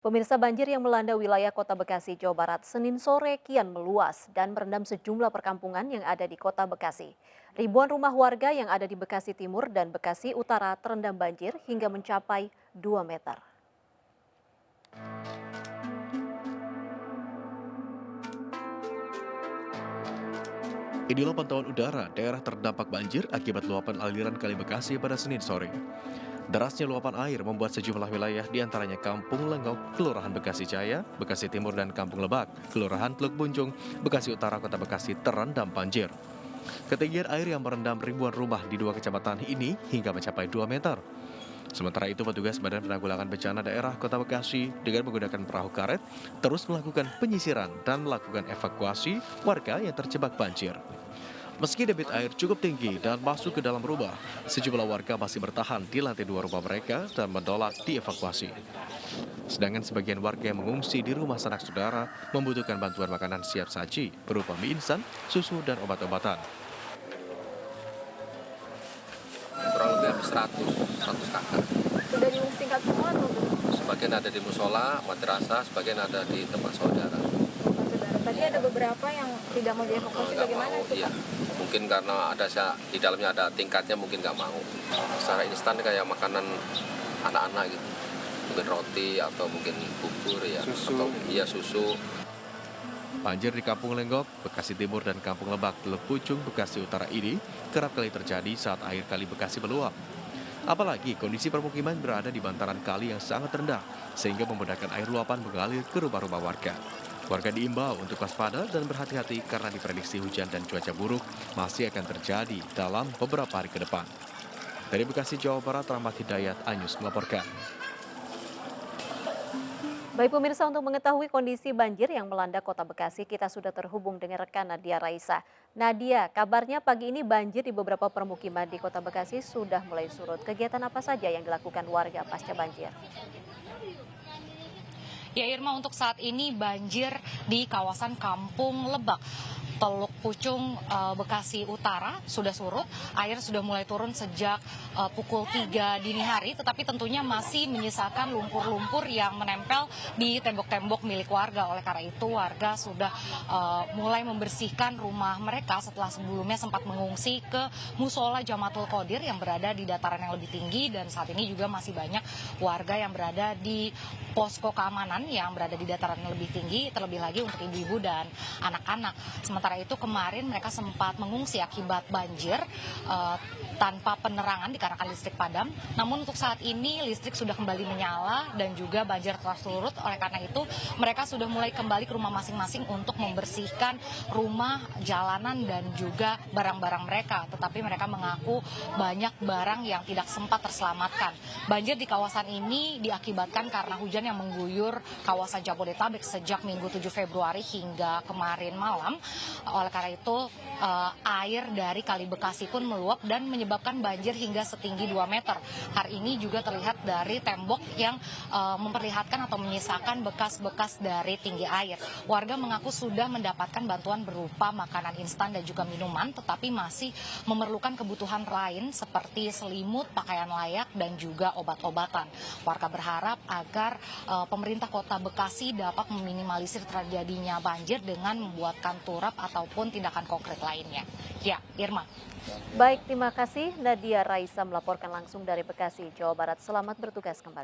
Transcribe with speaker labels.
Speaker 1: Pemirsa, banjir yang melanda wilayah Kota Bekasi, Jawa Barat, Senin sore kian meluas dan merendam sejumlah perkampungan yang ada di Kota Bekasi. Ribuan rumah warga yang ada di Bekasi Timur dan Bekasi Utara terendam banjir hingga mencapai 2 meter.
Speaker 2: Inilah pantauan udara daerah terdampak banjir akibat luapan aliran Kali Bekasi pada Senin sore. Derasnya luapan air membuat sejumlah wilayah diantaranya Kampung Lenggok, Kelurahan Bekasi Jaya, Bekasi Timur dan Kampung Lebak, Kelurahan Teluk Bunjung, Bekasi Utara, Kota Bekasi terendam banjir. Ketinggian air yang merendam ribuan rumah di dua kecamatan ini hingga mencapai 2 meter. Sementara itu, petugas Badan Penanggulangan Bencana Daerah Kota Bekasi dengan menggunakan perahu karet terus melakukan penyisiran dan melakukan evakuasi warga yang terjebak banjir. Meski debit air cukup tinggi dan masuk ke dalam rumah, sejumlah warga masih bertahan di lantai 2 rumah mereka dan menolak dievakuasi. Sedangkan sebagian warga yang mengungsi di rumah sanak saudara membutuhkan bantuan makanan siap saji berupa mie instan, susu, dan obat-obatan.
Speaker 3: Kurang lebih hampir 100 kakak.
Speaker 1: Sudah diungsikan semua atau belum?
Speaker 3: Sebagian ada di musola, madrasah, sebagian ada di tempat saudara.
Speaker 1: Saudara, tadi ada beberapa yang tidak mau dievakuasi,
Speaker 3: Nggak
Speaker 1: bagaimana
Speaker 3: mau,
Speaker 1: itu,
Speaker 3: iya.
Speaker 1: Pak?
Speaker 3: Mungkin karena di dalamnya ada tingkatnya, mungkin nggak mau. Secara instan kayak makanan anak-anak gitu. Mungkin roti atau mungkin bubur ya. Atau iya susu.
Speaker 2: Banjir di Kampung Lenggok, Bekasi Timur, dan Kampung Lebak, Teluk Pucung, Bekasi Utara ini kerap kali terjadi saat air Kali Bekasi meluap. Apalagi kondisi permukiman berada di bantaran kali yang sangat rendah, sehingga memudahkan air luapan mengalir ke rumah-rumah warga. Warga diimbau untuk waspada dan berhati-hati karena diprediksi hujan dan cuaca buruk masih akan terjadi dalam beberapa hari ke depan. Dari Bekasi, Jawa Barat, Rahmat Hidayat, Anyus melaporkan.
Speaker 1: Baik pemirsa, untuk mengetahui kondisi banjir yang melanda Kota Bekasi, kita sudah terhubung dengan rekan Nadia Raisa. Nadia, kabarnya pagi ini banjir di beberapa permukiman di Kota Bekasi sudah mulai surut. Kegiatan apa saja yang dilakukan warga pasca banjir?
Speaker 4: Ya Irma, untuk saat ini banjir di kawasan Kampung Lebak, Teluk Pucung, Bekasi Utara sudah surut. Air sudah mulai turun sejak pukul 3 dini hari, tetapi tentunya masih menyisakan lumpur-lumpur yang menempel di tembok-tembok milik warga. Oleh karena itu warga sudah mulai membersihkan rumah mereka setelah sebelumnya sempat mengungsi ke Musola Jamatul Qodir yang berada di dataran yang lebih tinggi, dan saat ini juga masih banyak warga yang berada di posko keamanan yang berada di dataran yang lebih tinggi, terlebih lagi untuk ibu-ibu dan anak-anak. Sementara itu kemarin mereka sempat mengungsi akibat banjir tanpa penerangan dikarenakan listrik padam. Namun untuk saat ini listrik sudah kembali menyala dan juga banjir telah surut. Oleh karena itu mereka sudah mulai kembali ke rumah masing-masing untuk membersihkan rumah, jalanan, dan juga barang-barang mereka. Tetapi mereka mengaku banyak barang yang tidak sempat terselamatkan. Banjir di kawasan ini diakibatkan karena hujan yang mengguyur kawasan Jabodetabek sejak Minggu 7 Februari hingga kemarin malam. Oleh karena itu air dari Kali Bekasi pun meluap dan menyebabkan banjir hingga setinggi 2 meter. Hal ini juga terlihat dari tembok yang memperlihatkan atau menyisakan bekas-bekas dari tinggi air. Warga mengaku sudah mendapatkan bantuan berupa makanan instan dan juga minuman, tetapi masih memerlukan kebutuhan lain seperti selimut, pakaian layak, dan juga obat-obatan. Warga berharap agar pemerintah Kota Bekasi dapat meminimalisir terjadinya banjir dengan membuatkan turap ataupun tindakan konkret lainnya. Ya, Irma.
Speaker 1: Baik, terima kasih Nadia Raisa melaporkan langsung dari Bekasi, Jawa Barat. Selamat bertugas kembali.